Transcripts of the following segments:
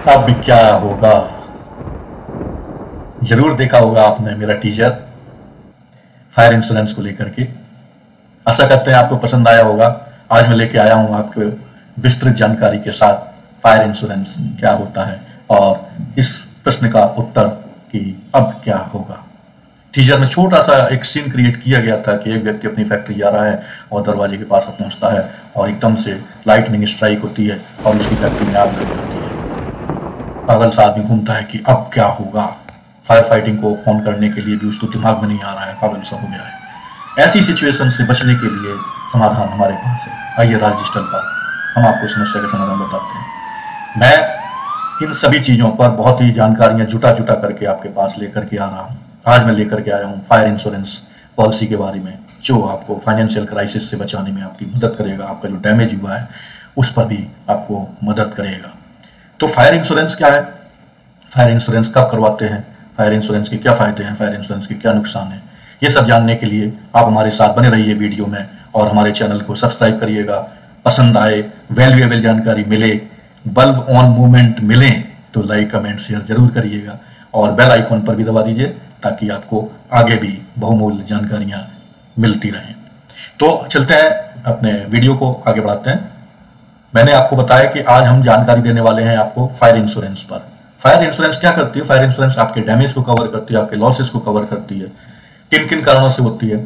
अब क्या होगा। जरूर देखा होगा आपने मेरा टीजर फायर इंश्योरेंस को लेकर के। आशा करते हैं आपको पसंद आया होगा। आज मैं लेके आया हूं आपको विस्तृत जानकारी के साथ फायर इंश्योरेंस क्या होता है और इस प्रश्न का उत्तर कि अब क्या होगा। टीजर में छोटा सा एक सीन क्रिएट किया गया था कि एक व्यक्ति अपनी फैक्ट्री जा रहा है और दरवाजे के पास पहुंचता है और एकदम से लाइटनिंग स्ट्राइक होती है और उसकी फैक्ट्री में आग लग जाती है। पागल सा आदमी घूमता है कि अब क्या होगा। फायर फाइटिंग को फोन करने के लिए भी उसको दिमाग में नहीं आ रहा है, पागल सा हो गया है। ऐसी सिचुएशन से बचने के लिए समाधान हमारे पास है। आइए राज डिजिटल पर हम आपको समस्या का समाधान बताते हैं। मैं इन सभी चीज़ों पर बहुत ही जानकारियां जुटा करके आपके पास लेकर के आ रहा हूँ। आज मैं लेकर के आया हूँ फायर इंश्योरेंस पॉलिसी के बारे में, जो आपको फाइनेंशियल क्राइसिस से बचाने में आपकी मदद करेगा। आपका जो डैमेज हुआ है उस पर भी आपको मदद करेगा। तो फायर इंश्योरेंस क्या है, फायर इंश्योरेंस कब करवाते हैं, फायर इंश्योरेंस के क्या फायदे हैं, फायर इंश्योरेंस के क्या नुकसान है, ये सब जानने के लिए आप हमारे साथ बने रहिए वीडियो में और हमारे चैनल को सब्सक्राइब करिएगा। पसंद आए, वैल्यूएबल जानकारी मिले, बल्ब ऑन मूवमेंट मिले तो लाइक कमेंट शेयर जरूर करिएगा और बेल आइकॉन पर भी दबा दीजिए ताकि आपको आगे भी बहुमूल्य जानकारियां मिलती रहें। तो चलते हैं अपने वीडियो को आगे बढ़ाते हैं। मैंने आपको बताया कि आज हम जानकारी देने वाले हैं आपको फायर इंश्योरेंस पर। फायर इंश्योरेंस क्या करती है? फायर इंश्योरेंस आपके डैमेज को कवर करती है, आपके लॉसेस को कवर करती है। किन किन कारणों से होती है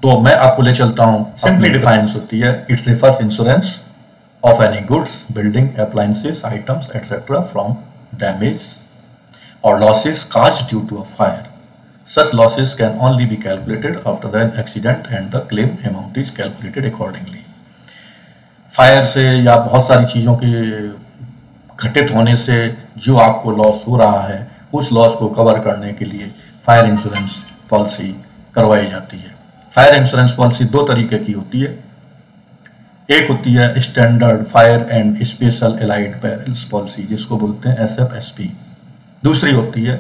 तो मैं आपको ले चलता हूं। सिंपली डिफाइन होती है, it's refers insurance of any goods, building, appliances, items, etc. from damage or losses caused due to a fire. Such losses can only be calculated after the accident and the claim amount is calculated accordingly. Fire से या बहुत सारी चीज़ों के घटित होने से जो आपको लॉस हो रहा है उस लॉस को कवर करने के लिए फायर इंश्योरेंस पॉलिसी करवाई जाती है। फायर इंश्योरेंस पॉलिसी दो तरीके की होती है। एक होती है standard fire and special allied perils policy, जिसको बोलते हैं SFSP। दूसरी होती है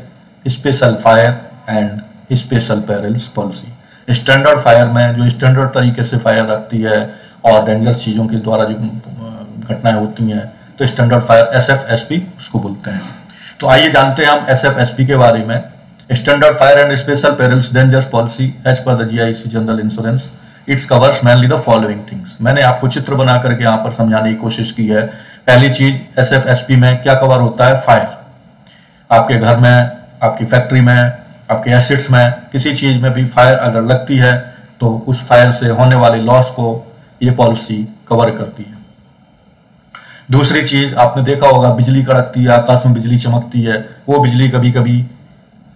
special fire and special perils policy. Standard fire में जो स्टैंडर्ड तरीके से फायर रखती है और डेंजरस चीज़ों के द्वारा जो घटनाएं होती हैं तो स्टैंडर्ड फायर SFSP उसको बोलते हैं। तो आइए जानते हैं हम SFSP के बारे में। Standard fire and special perils dangerous policy as per the GIC general insurance its covers mainly the following things. मैंने आपको चित्र बना करके यहाँ पर समझाने की कोशिश की है। पहली चीज SFSP में क्या कवर होता है? फायर। आपके घर में, आपकी फैक्ट्री में, आपके एसेट्स में, किसी चीज में भी फायर अगर लगती है तो उस फायर से होने वाले लॉस को ये पॉलिसी कवर करती है। दूसरी चीज आपने देखा होगा, बिजली कड़कती है, आकाश में बिजली चमकती है, वो बिजली कभी कभी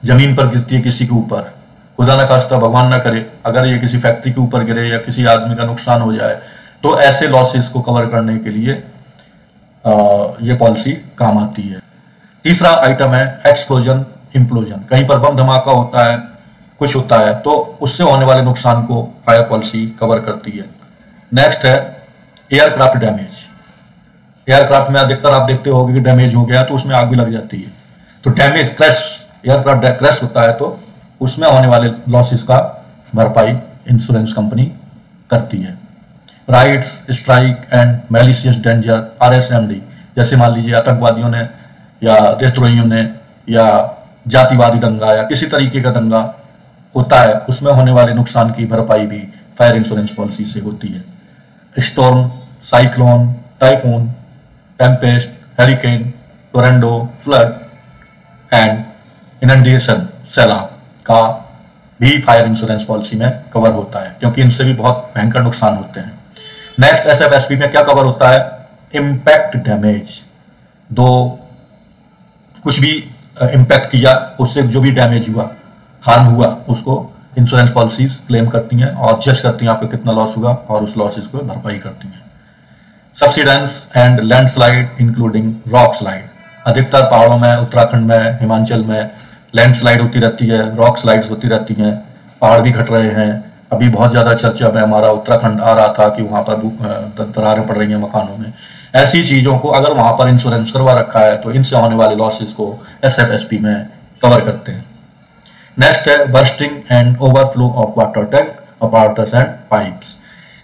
जमीन पर गिरती है किसी के ऊपर। खुदा न खास्ता, भगवान ना करे, अगर ये किसी फैक्ट्री के ऊपर गिरे या किसी आदमी का नुकसान हो जाए तो ऐसे लॉसेस को कवर करने के लिए ये पॉलिसी काम आती है। तीसरा आइटम है एक्सप्लोजन इम्प्लोजन। कहीं पर बम धमाका होता है, कुछ होता है तो उससे होने वाले नुकसान को फायर पॉलिसी कवर करती है। नेक्स्ट है एयरक्राफ्ट डैमेज। एयरक्राफ्ट में अधिकतर आप देखते होंगे कि डैमेज हो गया तो उसमें आग भी लग जाती है। तो डैमेज, क्रैश, एयरक्राफ्ट क्रैश होता है तो उसमें होने वाले लॉसेस का भरपाई इंश्योरेंस कंपनी करती है। Rights, strike and malicious danger RSMD, जैसे मान लीजिए आतंकवादियों ने या देशद्रोहियों ने या जातिवादी दंगा या किसी तरीके का दंगा होता है, उसमें होने वाले नुकसान की भरपाई भी फायर इंश्योरेंस पॉलिसी से होती है। Storm, cyclone, typhoon, tempest, hurricane, tornado, flood and inundation, सैलाब का भी फायर इंश्योरेंस पॉलिसी में कवर होता है, क्योंकि इनसे भी बहुत भयंकर नुकसान होते हैं। नेक्स्ट SFSP में क्या कवर होता है? Impact damage. दो कुछ भी इम्पैक्ट किया, उससे जो भी डैमेज हुआ, हार्म हुआ, उसको इंश्योरेंस पॉलिसीज क्लेम करती हैं और जज करती हैं आपका कितना लॉस हुआ और उस लॉसेस को भरपाई करती हैं। Subsidence and landslide including rock slide. अधिकतर पहाड़ों में, उत्तराखंड में, हिमाचल में लैंडस्लाइड होती रहती है, रॉक स्लाइड्स होती रहती हैं, पहाड़ भी घट रहे हैं। अभी बहुत ज़्यादा चर्चा में हमारा उत्तराखंड आ रहा था कि वहाँ पर दरारें पड़ रही हैं मकानों में। ऐसी चीज़ों को अगर वहाँ पर इंश्योरेंस करवा रखा है तो इनसे होने वाले लॉसेस को SFSP में कवर करते हैं। नेक्स्ट है bursting and overflow of water tank apparatus and pipes.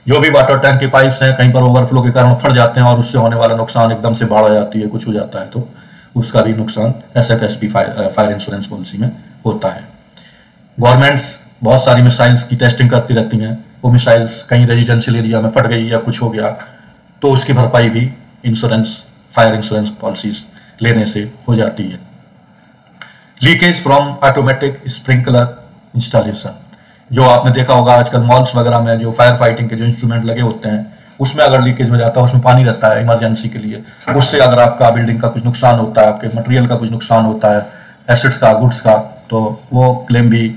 जो भी वाटर टैंक के पाइप्स हैं कहीं पर ओवरफ्लो के कारण फट जाते हैं और उससे होने वाला नुकसान, एकदम से बाढ़ आ जाती है, कुछ हो जाता है तो उसका भी नुकसान SFSP फायर इंश्योरेंस पॉलिसी में होता है। गवर्नमेंट्स बहुत सारी मिसाइल्स की टेस्टिंग करती रहती हैं, वो मिसाइल्स कहीं रेजिडेंशियल एरिया में फट गई या कुछ हो गया तो उसकी भरपाई भी फायर इंश्योरेंस पॉलिसीज लेने से हो जाती है। Leakage from automatic sprinkler installation, जो आपने देखा होगा आजकल मॉल्स वगैरह में जो फायर फाइटिंग के जो इंस्ट्रूमेंट लगे होते हैं उसमें अगर लीकेज हो जाता है, उसमें पानी रहता है इमरजेंसी के लिए, उससे अगर आपका बिल्डिंग का कुछ नुकसान होता है, आपके मटेरियल का कुछ नुकसान होता है, एसेट्स का, गुड्स का, तो वो क्लेम भी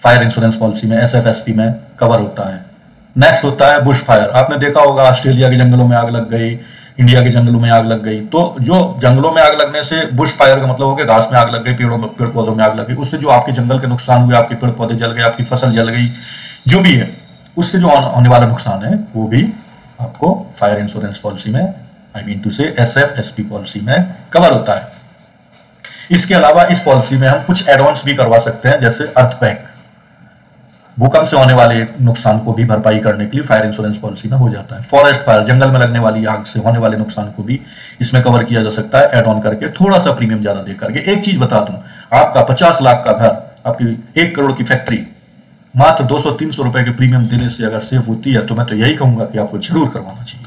फायर इंश्योरेंस पॉलिसी में SFSP में कवर होता है। नेक्स्ट होता है बुश फायर। आपने देखा होगा ऑस्ट्रेलिया के जंगलों में आग लग गई, इंडिया के जंगलों में आग लग गई, तो जो जंगलों में आग लगने से बुश फायर का मतलब हो गया घास में आग लग गई, पेड़ पौधों में आग लग गई, उससे जो आपके जंगल के नुकसान हुए, आपके पेड़ पौधे जल गए, आपकी फसल जल गई, जो भी है उससे जो होने वाला नुकसान है वो भी आपको फायर इंश्योरेंस पॉलिसी में SFSP पॉलिसी में कवर होता है। इसके अलावा इस पॉलिसी में हम कुछ एड ऑन्स भी करवा सकते हैं, जैसे अर्थक्वेक, भूकंप से होने वाले नुकसान को भी भरपाई करने के लिए फायर इंश्योरेंस पॉलिसी में हो जाता है। फॉरेस्ट फायर, जंगल में लगने वाली आग से होने वाले नुकसान को भी इसमें कवर किया जा सकता है एड ऑन करके, थोड़ा सा प्रीमियम ज्यादा दे करके। एक चीज बता दूं, आपका 50 लाख का घर, आपकी 1 करोड़ की फैक्ट्री मात्र 200-300 रुपए के प्रीमियम देने से अगर सेफ होती है तो मैं तो यही कहूंगा कि आपको जरूर करवाना चाहिए।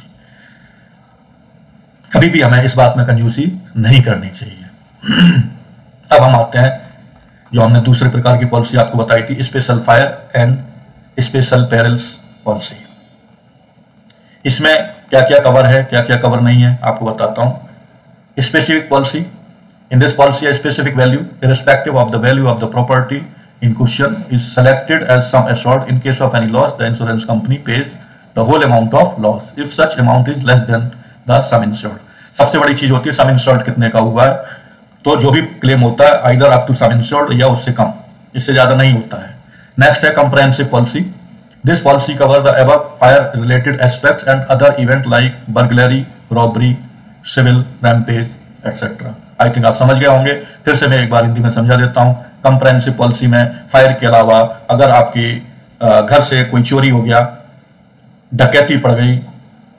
कभी भी हमें इस बात में कंजूसी नहीं करनी चाहिए। अब हम आते हैं जो हमने दूसरे प्रकार की पॉलिसी आपको बताई थी, special fire and special perils policy. इसमें क्या क्या कवर है, क्या क्या कवर नहीं है, आपको बताता हूं। Specific policy, in this policy specific value irrespective of the value of the property in question is selected as sum assured. In case of any loss, the insurance company pays the whole amount of loss if such amount is less than the sum insured. सबसे बड़ी चीज होती है sum insured कितने का हुआ है, तो जो भी क्लेम होता है either up to sum insured या उससे कम, इससे ज्यादा नहीं होता है। नेक्स्ट है comprehensive policy. This policy cover the above fire related aspects and other event like burglary, robbery, civil rampage, etc. I think आप समझ गए होंगे, फिर से मैं एक बार हिंदी में समझा देता हूं। कंप्रेहेंसिव पॉलिसी में फायर के अलावा अगर आपकी घर से कोई चोरी हो गया, डकैती पड़ गई,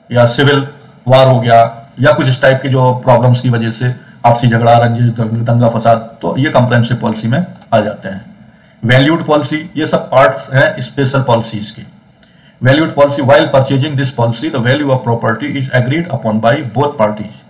या सिविल वार हो गया, या कुछ इस टाइप की जो प्रॉब्लम्स की वजह से आपसी झगड़ा, रंजिश, दंगा फसाद, तो ये कंप्रेहेंसिव पॉलिसी में आ जाते हैं। वैल्यूड पॉलिसी, ये सब पार्ट्स हैं स्पेशल पॉलिसीज के। Valued policy, while purchasing this policy the value of property is agreed upon by both parties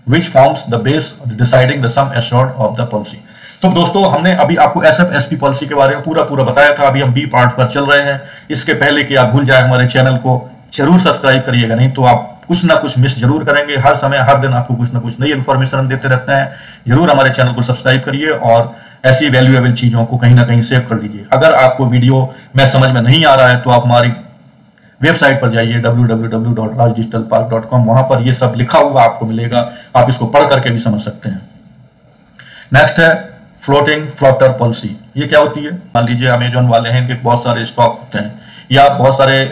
which forms the base of deciding the sum assured of the policy. तो दोस्तों हमने अभी आपको SFSP policy के बारे में पूरा बताया था, अभी हम B पार्ट पर चल रहे हैं। इसके पहले कि आप भूल जाए हमारे चैनल को जरूर सब्सक्राइब करिएगा, नहीं तो आप कुछ ना कुछ मिस जरूर करेंगे। हर समय हर दिन आपको कुछ ना कुछ नई इन्फॉर्मेशन हम देते रहते हैं। जरूर हमारे चैनल को सब्सक्राइब करिए और ऐसी वैल्यूएबल चीजों को कहीं ना कहीं सेव कर लीजिए। अगर आपको वीडियो में समझ में नहीं आ रहा है तो आप हमारी वेबसाइट पर जाइए www.rajdigitalpark.com, वहां पर ये सब लिखा हुआ आपको मिलेगा, आप इसको पढ़ करके भी समझ सकते हैं। नेक्स्ट है फ्लोटिंग फ्लोटर पॉलिसी। ये क्या होती है, मान लीजिए अमेजोन वाले हैं, इनके बहुत सारे स्टॉक होते हैं या बहुत सारे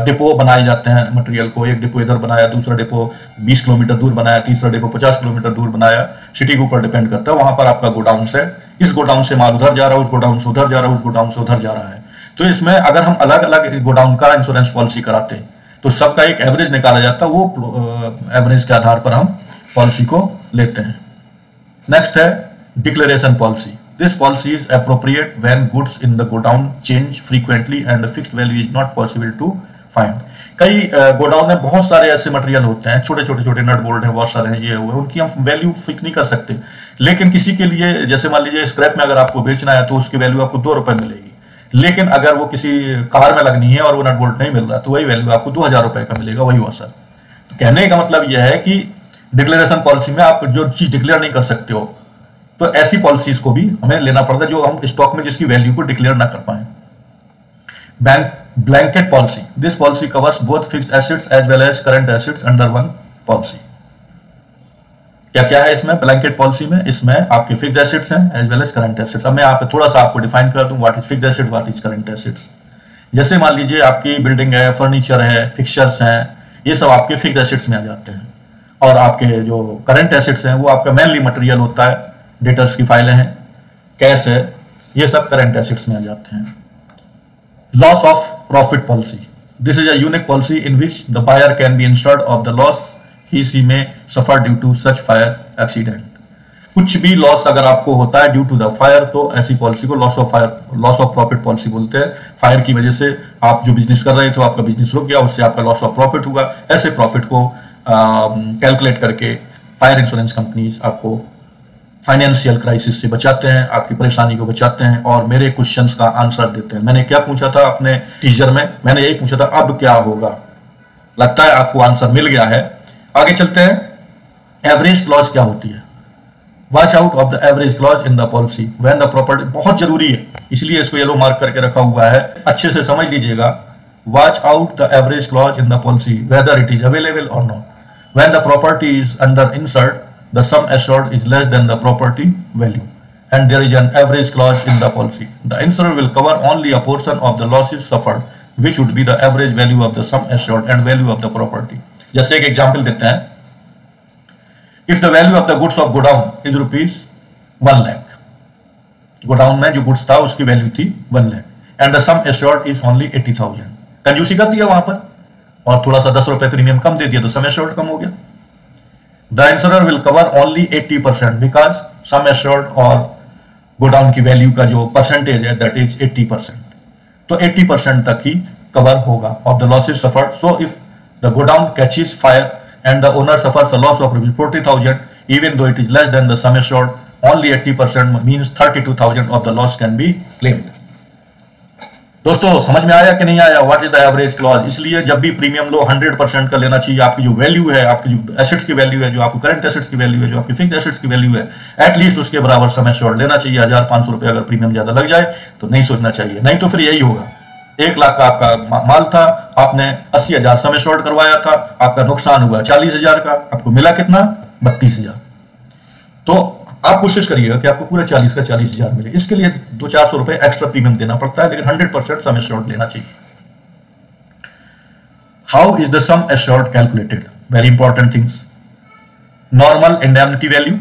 डिपो बनाए जाते हैं मटेरियल को। एक डिपो इधर बनाया, दूसरा डिपो 20 किलोमीटर दूर बनाया, तीसरा डिपो 50 किलोमीटर दूर बनाया, सिटी के ऊपर डिपेंड करता है। वहां पर आपका गोडाउन है, इस गोडाउन से माल उधर जा रहा है, उस गोडाउन से उधर जा रहा है, उस गोडाउन से उधर जा रहा है। तो इसमें अगर हम अलग अलग गोडाउन का इंश्योरेंस पॉलिसी कराते हैं तो सबका एक एवरेज निकाला जाता है, वो एवरेज के आधार पर हम पॉलिसी को लेते हैं। नेक्स्ट है declaration policy. This policy is appropriate when goods in the godown change frequently and fixed value is not possible to find. कई गोडाउन में बहुत सारे ऐसे मटेरियल होते हैं, छोटे नट बोल्ट हैं, बहुत सारे हैं, ये हुए, उनकी हम वैल्यू फिक्स नहीं कर सकते। लेकिन किसी के लिए, जैसे मान लीजिए स्क्रैप में अगर आपको बेचना है तो उसकी वैल्यू आपको 2 रुपए मिलेगी, लेकिन अगर वो किसी कार में लगनी है और वो नट बोल्ट नहीं मिल रहा तो वही वैल्यू आपको 2000 रुपए का मिलेगा, वही वॉशर। तो कहने का मतलब यह है कि डिक्लेरेशन पॉलिसी में आप जो चीज डिक्लेयर नहीं कर सकते हो, तो ऐसी पॉलिसीज को भी हमें लेना पड़ता है जो हम स्टॉक में जिसकी वैल्यू को डिक्लेयर ना कर पाए। Blanket policy, this policy covers both fixed assets as well as current assets under one policy. क्या क्या है इसमें ब्लैंकेट पॉलिसी में, इसमें आपके फिक्स्ड एसेट्स हैं as well as current assets. अब मैं यहाँ पे थोड़ा सा आपको डिफाइन कर दूं, what is fixed asset, what is current assets. जैसे मान लीजिए आपकी बिल्डिंग है, फर्नीचर है, फिक्सचर्स हैं, ये सब आपके फिक्स्ड एसेट्स में आ जाते हैं। और आपके जो करंट एसेट्स हैं वो आपका मेनली मटेरियल होता है, डेटर्स की फाइलें हैं, कैश है, ये सब करंट एसेट्स में आ जाते हैं। Loss of profit policy, this is a unique policy in which the buyer can be insured of the loss he may suffer due to such fire accident. कुछ भी लॉस अगर आपको होता है ड्यू टू द फायर, तो ऐसी policy को loss of fire, loss of profit policy बोलते हैं। फायर की वजह से आप जो बिजनेस कर रहे थे, आपका बिजनेस रुक गया, उससे आपका लॉस ऑफ प्रॉफिट हुआ। ऐसे प्रॉफिट को कैलकुलेट करके फायर इंश्योरेंस कंपनीज आपको फाइनेंशियल क्राइसिस से बचाते हैं, आपकी परेशानी को बचाते हैं और मेरे क्वेश्चंस का आंसर देते हैं। मैंने क्या पूछा था अपने टीजर में? मैंने यही पूछा था अब क्या होगा। लगता है आपको आंसर मिल गया है। आगे चलते हैं। एवरेज क्लॉज क्या होती है? Watch out of the average clause in the policy when the property, बहुत जरूरी है इसलिए इसको येलो मार्क करके रखा हुआ है, अच्छे से समझ लीजिएगा। Watch out the average clause in the policy whether it is available और not when the property is under insured the sum assured is less than the property value and there is an average clause in the policy. The insurer will cover only a portion of the losses suffered which would be the average value of the sum assured and value of the property. जैसे एक example देते हैं, if the value of the goods of godown is rupees 1 lakh, godown में जो goods था उसकी value थी 1 lakh and the sum assured is only 80,000. कंजूसी कर दिया वहां पर और थोड़ा सा 10 रुपए प्रीमियम कम दे दिया तो sum assured कम हो गया। The insurer will cover only 80% because sum assured और गोडाउन की वैल्यू का जो परसेंटेज है that is 80%, तो 80% तक ही कवर होगा of the losses suffered. So if the godown catches fire and the owner suffers a loss of 40,000 even though it is less than the sum assured, only 80% means 32,000 of the loss can be claimed. दोस्तों समझ में आया कि नहीं आया? What is the average clause? इसलिए जब भी प्रीमियम लो 100% का लेना चाहिए। आपकी जो वैल्यू है, आपकी जो एसेट्स की वैल्यू है, जो आपकी करंट एसेट्स की वैल्यू है, जो आपकी फिक्स्ड एसेट्स की वैल्यू है, एटलीस्ट उसके बराबर सम एश्योर्ड लेना चाहिए। 1,500 रुपए अगर प्रीमियम ज्यादा लग जाए तो नहीं सोचना चाहिए, नहीं तो फिर यही होगा। 1 लाख का आपका माल था, आपने 80,000 सम एश्योर्ड करवाया था, आपका नुकसान हुआ 40,000 का, आपको मिला कितना? 32,000। तो आप कोशिश करिएगा कि आपको पूरा 40 का 40,000 मिले। इसके लिए 200-400 रुपए एक्स्ट्रा प्रीमियम देना पड़ता है, लेकिन 100% सम एश्योर्ड लेना चाहिए। How is the sum assured calculated? Very important things. Normal indemnity value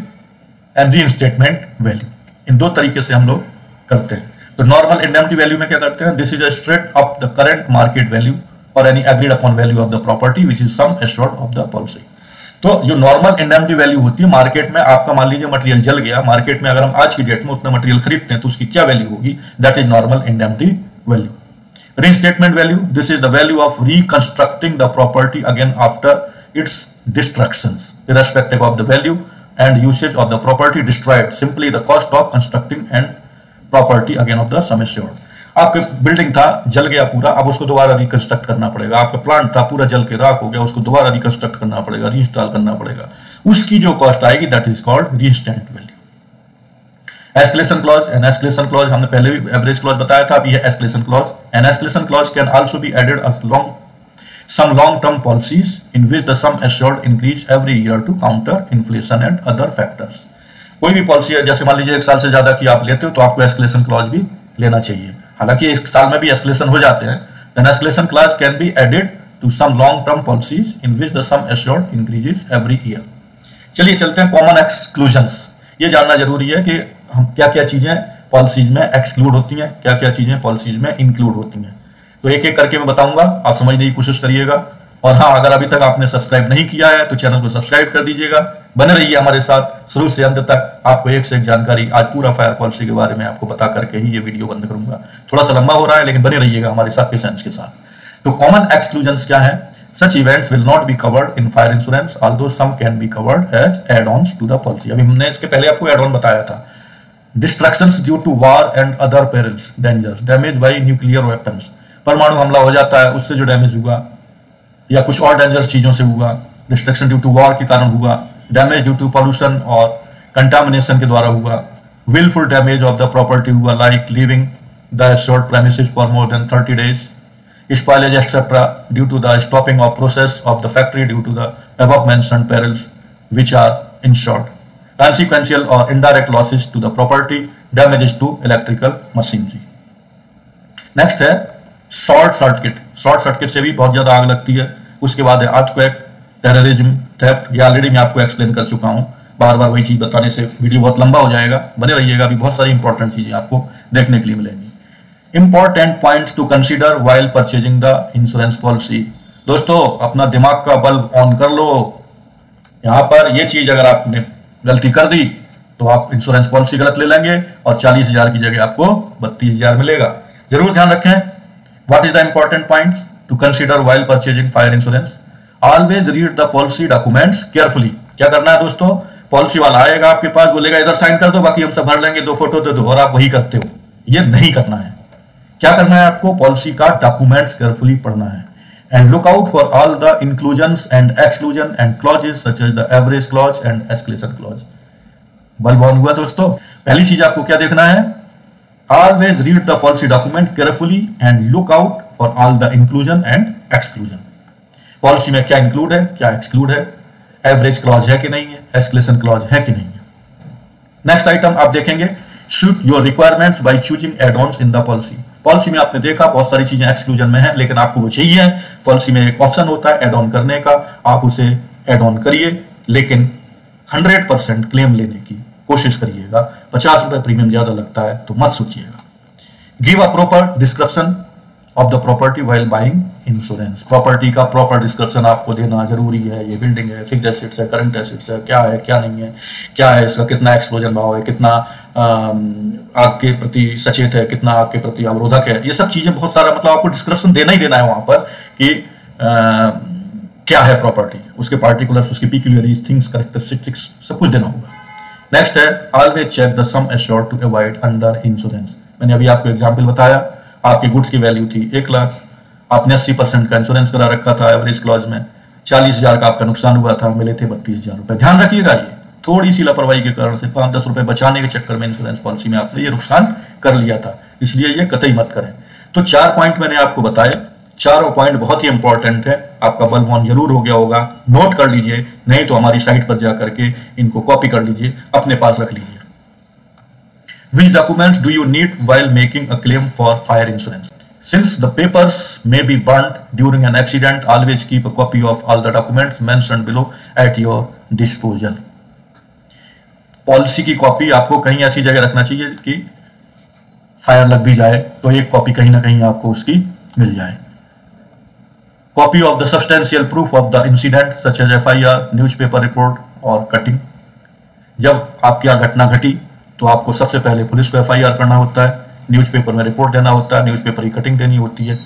and reinstatement value, इन 2 तरीके से हम लोग करते हैं। तो नॉर्मल इंडेमनिटी वैल्यू में क्या करते हैं? This is a straight up the current market value और any agreed upon value of the property which is sum assured of the policy. तो जो नॉर्मल इंडेमनिटी वैल्यू होती है मार्केट में, आपका मान लीजिए मटेरियल जल गया मार्केट में, अगर हम आज की डेट में उतना मटेरियल खरीदते हैं तो उसकी क्या वैल्यू होगी? That is normal indemnity value. Reinstatement value, this is the value of reconstructing the property again after its destructions irrespective of the value and usage of the property destroyed, simply the cost of constructing and property again of the sum assured. आपके building था जल गया पूरा, अब उसको दोबारा reconstruct करना पड़ेगा। आपका प्लांट था पूरा जल के राख हो गया, उसको दोबारा रिकंस्ट्रक्ट करना पड़ेगा, रीइंस्टॉल करना पड़ेगा, उसकी जो कॉस्ट आएगी that is called reinstatement value. Escalation clause, an escalation clause हमने पहले भी एवरेज क्लॉज बताया था, अभी है escalation clause. An escalation clause can also be added along some long-term policies in which the sum assured increase every year to counter inflation and other factors. कोई भी policy है, जैसे मान लीजिए 1 साल से ज्यादा की आप लेते हो तो आपको एस्केलेशन क्लॉज भी लेना चाहिए। हालांकि 1 साल में भी एस्केलेशन हो जाते हैं। then escalation clause can be added to some long-term policies in which the sum assured increases every year. चलिए चलते हैं कॉमन एक्सक्लूजन्स। ये जानना जरूरी है कि हम क्या क्या चीजें पॉलिसीज में एक्सक्लूड होती हैं, क्या क्या चीजें पॉलिसीज में इंक्लूड होती हैं। तो एक एक करके मैं बताऊंगा, आप समझने की कोशिश करिएगा। और हाँ, अगर अभी तक आपने सब्सक्राइब नहीं किया है तो चैनल को सब्सक्राइब कर दीजिएगा। बने रहिए हमारे साथ शुरू से अंत तक, आपको एक से एक जानकारी आज पूरा फायर पॉलिसी के बारे में आपको बता करके ही ये वीडियो बंद करूंगा। थोड़ा सा लंबा हो रहा है लेकिन बने रहिएगा हमारे साथ पेशेंस के साथ। तो कॉमन एक्सक्लूजन्स क्या है? Such events will not be covered in fire insurance, although some can be covered as add-ons to the policy. अभी हमने इसके पहले आपको add-on बताया था। Destructions due to war and other perils, dangers, damage by nuclear weapons. परमाणु हमला हो जाता है, उससे जो डैमेज हुआ या कुछ और डेंजरस चीजों से हुआ, डिस्ट्रक्शन ड्यू टू वॉर के कारण हुआ, डैमेज ड्यू टू पॉल्यूशन और कंटामिनेशन के द्वारा हुआ, wilful damage of the property हुआ, like leaving the assured premises for more than 30 days, spoilage etc. due to the stopping of process of the factory due to the above mentioned perils which are insured, consequential or indirect losses to the property, damages to electrical machinery. Next है short circuit. Short circuit से भी बहुत ज्यादा आग लगती है। उसके बाद है अर्थक्वेक, टेररिज्म, थेफ्ट। ये ऑलरेडी मैं आपको एक्सप्लेन कर चुका हूं, बार बार वही चीज बताने से वीडियो बहुत लंबा हो जाएगा। बने रहिएगा, अभी बहुत सारी इंपॉर्टेंट चीजें आपको देखने के लिए मिलेंगी। Important points to consider while purchasing the insurance policy. दोस्तों अपना दिमाग का बल्ब ऑन कर लो। यहाँ पर ये चीज अगर आपने गलती कर दी तो आप इंश्योरेंस पॉलिसी गलत ले लेंगे और 40,000 की जगह आपको 32,000 मिलेगा। जरूर ध्यान रखें। What is the important point two consider while purchasing fire insurance? Always read the policy documents carefully. क्या करना है दोस्तों, पॉलिसी वाला आएगा आपके पास, बोलेगा इधर साइन कर दो, बाकी हम सब भर लेंगे, 2 फोटो दे दो, और आप वही करते हो। ये नहीं करना है। क्या करना है आपको, पॉलिसी का डॉक्यूमेंट्स केयरफुली पढ़ना है and look out for all the inclusions and exclusion and clauses such as the average clause and escalation clause. Bulb on हुआ दोस्तों। पहली चीज आपको क्या देखना है, always read the policy document carefully and look out for all the inclusion and exclusion. Policy में क्या इंक्लूड है, क्या एक्सक्लूड है, एवरेज क्लॉज है कि नहीं है, एस्केलेशन क्लॉज है कि नहीं है। नेक्स्ट आइटम आप देखेंगे, suit your requirements by choosing add ons in the policy. Policy में आपने देखा बहुत सारी चीजें एक्सक्लूजन में है, लेकिन आपको वो चाहिए। पॉलिसी में एक ऑप्शन होता है एड ऑन करने का, आप उसे एड ऑन करिए, लेकिन 100% क्लेम लेने की कोशिश करिएगा। 50 रुपए प्रीमियम ज्यादा लगता है तो मत सोचिएगा। Give a proper description of the property while buying insurance. Property का प्रॉपर डिस्क्रिप्शन आपको देना जरूरी है। ये बिल्डिंग है, फिक्स्ड एसेट्स है, करंट एसेट्स है, क्या है क्या नहीं है, क्या है इसका कितना एक्सपोजर भाव है, कितना आग के प्रति सचेत है, कितना आग के प्रति अवरोधक है, ये सब चीजें बहुत सारा मतलब आपको डिस्क्रिप्शन देना ही देना है वहां पर कि क्या है प्रॉपर्टी, उसके पार्टिकुलर्स, उसकी पिक्यूलियरिटीज, थिंग्स, कैरेक्टरिस्टिक्स, सब कुछ देना होगा। नेक्स्ट है always check the sum assured to avoid under insurance. मैंने अभी आपको एग्जांपल बताया, आपके गुड्स की वैल्यू थी 1 लाख, आपने 80% का इंश्योरेंस करा रखा था एवरेज क्लॉज में, 40,000 का आपका नुकसान हुआ था, मिले थे 32,000 रुपए। ध्यान रखिएगा, ये थोड़ी सी लापरवाही के कारण से 5-10 रुपए बचाने के चक्कर में इंश्योरेंस पॉलिसी में आपने ये नुकसान कर लिया था, इसलिए ये कतई मत करें। तो 4 पॉइंट मैंने आपको बताए, चारों पॉइंट बहुत ही इंपॉर्टेंट है। आपका बल्ब ऑन जरूर हो गया होगा, नोट कर लीजिए, नहीं तो हमारी साइट पर जाकर के इनको कॉपी कर लीजिए, अपने पास रख लीजिए। Which documents do you need while making a claim for fire insurance? Since the papers may be burnt during an accident, always keep a copy of all the documents mentioned below at your disposal. Policy की copy आपको कहीं ऐसी जगह रखना चाहिए कि fire लग भी जाए तो एक कॉपी कहीं ना कहीं आपको उसकी मिल जाए। Copy of the substantial proof of the incident such as FIR, newspaper report और कटिंग। जब आपकी यहाँ घटना घटी तो आपको सबसे पहले पुलिस को FIR करना होता है, न्यूज़पेपर में रिपोर्ट देना होता है, न्यूज़पेपर की कटिंग देनी होती है।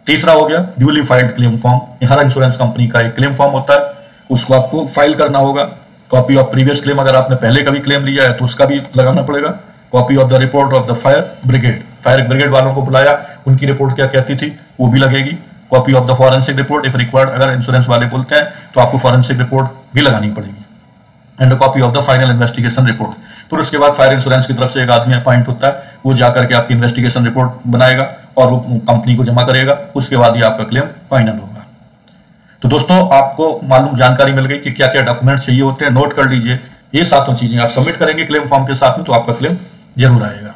तीसरा हो गया ड्यूली फाइल्ड क्लेम फॉर्म। हर इंश्योरेंस कंपनी का एक क्लेम फॉर्म होता है, उसको आपको फाइल करना होगा। कॉपी ऑफ प्रीवियस क्लेम, अगर आपने पहले कभी क्लेम लिया है तो उसका भी लगाना पड़ेगा। Copy of the report of the fire brigade, fire brigade वालों को बुलाया, उनकी रिपोर्ट क्या कहती थी वो भी लगेगी। Copy of the forensic report if required, अगर इंश्योरेंस वाले बोलते हैं तो आपको फॉरेंसिक रिपोर्ट भी लगानी पड़ेगी। And copy of the final investigation report. फिर उसके बाद फायर इंश्योरेंस की तरफ से एक आदमी अपॉइंट होता है, वो जाकर के आपकी इन्वेस्टिगेशन रिपोर्ट बनाएगा और वो कंपनी को जमा करेगा, उसके बाद ही आपका क्लेम फाइनल होगा। तो दोस्तों आपको मालूम जानकारी मिल गई कि क्या क्या डॉक्यूमेंट चाहिए होते हैं, नोट कर लीजिए। ये सातों चीजें आप सबमिट करेंगे क्लेम फॉर्म के साथ में तो आपका क्लेम जरूर आएगा।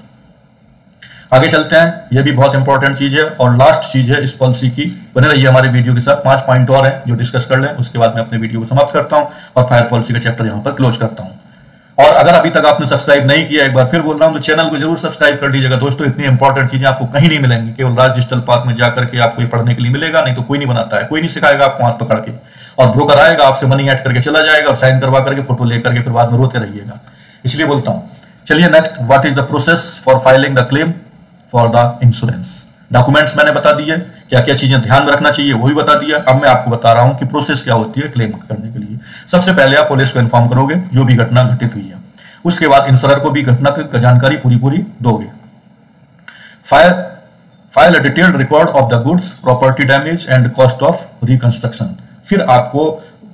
आगे चलते हैं, ये भी बहुत इंपॉर्टेंट चीज है और लास्ट चीज है इस पॉलिसी की। बने रहिए हमारे वीडियो के साथ, 5 पॉइंट और हैं जो डिस्कस कर लें, उसके बाद मैं अपने वीडियो को समाप्त करता हूं और फायर पॉलिसी का चैप्टर यहां पर क्लोज करता हूं। और अगर अभी तक आपने सब्सक्राइब नहीं किया, एक बार फिर बोल रहा हूं, तो चैनल को जरूर सब्सक्राइब कर लीजिएगा। दोस्तों इतनी इंपॉर्टेंट चीजें आपको कहीं नहीं मिलेंगी, केवल राज डिजिटल पार्क में जाकर के आपको ये पढ़ने के लिए मिलेगा, नहीं तो कोई नहीं बनाता है, कोई नहीं सिखाएगा आपको हाथ पकड़ के। और ब्रोकर आएगा आपसे मनी ऐड करके चला जाएगा और साइन करवा करके फोटो लेकर के फिर बाद में रोते रहिएगा। इसलिए बोलता हूं, चलिए next, what is the process for filing the claim for the insurance. Documents मैंने बता दिए, क्या क्या चीजें ध्यान में रखना चाहिए वो भी बता दिया। अब मैं आपको बता रहा हूं कि प्रोसेस क्या होती है क्लेम करने के लिए। सबसे पहले आप पुलिस को इन्फॉर्म करोगे जो भी घटना घटित हुई है, उसके बाद इंश्योरर को भी घटना की जानकारी पूरी दोगे। File a detailed record of the goods, property damage and cost of reconstruction. फिर आपको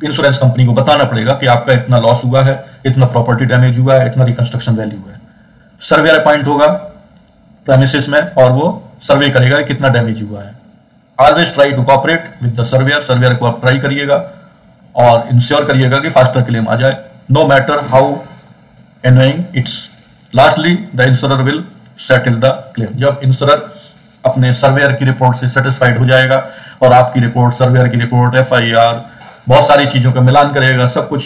इंश्योरेंस कंपनी को बताना पड़ेगा कि आपका इतना लॉस हुआ है, इतना प्रॉपर्टी डैमेज हुआ है, इतना रिकंस्ट्रक्शन वैल्यू है। सर्वेयर अपॉइंट होगा प्रेमिसेस में और वो सर्वे करेगा कि कितना डैमेज हुआ है। Always try to cooperate with the surveyor, surveyor को आप ट्राई करिएगा और इंश्योर करिएगा कि फास्टर क्लेम आ जाए, no matter how annoying it's. Lastly the insurer will settle the claim. जब इंश्योरर अपने सर्वेयर की रिपोर्ट से सेटिस्फाइड हो जाएगा और आपकी रिपोर्ट, सर्वेयर की रिपोर्ट, FIR, बहुत सारी चीजों का मिलान करेगा, सब कुछ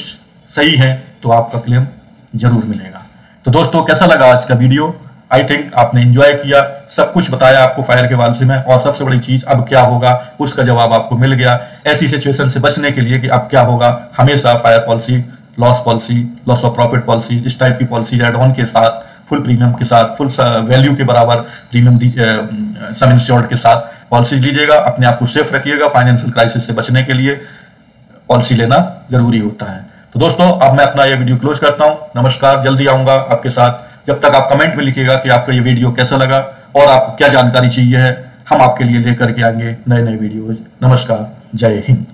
सही है तो आपका क्लेम जरूर मिलेगा। तो दोस्तों कैसा लगा आज का वीडियो? आई थिंक आपने एंजॉय किया, सब कुछ बताया आपको फायर के बारे में, और सबसे बड़ी चीज अब क्या होगा उसका जवाब आपको मिल गया। ऐसी सिचुएशन से बचने के लिए कि अब क्या होगा, हमेशा fire policy loss policy, loss of profit policy, इस टाइप की पॉलिसी एड ऑन के साथ, फुल प्रीमियम के साथ, फुल वैल्यू के बराबर प्रीमियम सम इंश्योर्ड के साथ पॉलिसीज लीजिएगा। अपने आप को सेफ रखिएगा। फाइनेंशियल क्राइसिस से बचने के लिए पॉलिसी लेना जरूरी होता है। तो दोस्तों, अब मैं अपना ये वीडियो क्लोज करता हूं। नमस्कार, जल्दी आऊंगा आपके साथ। जब तक आप कमेंट में लिखिएगा कि आपका ये वीडियो कैसा लगा और आपको क्या जानकारी चाहिए है, हम आपके लिए लेकर के आएंगे नए नए वीडियोज। नमस्कार, जय हिंद।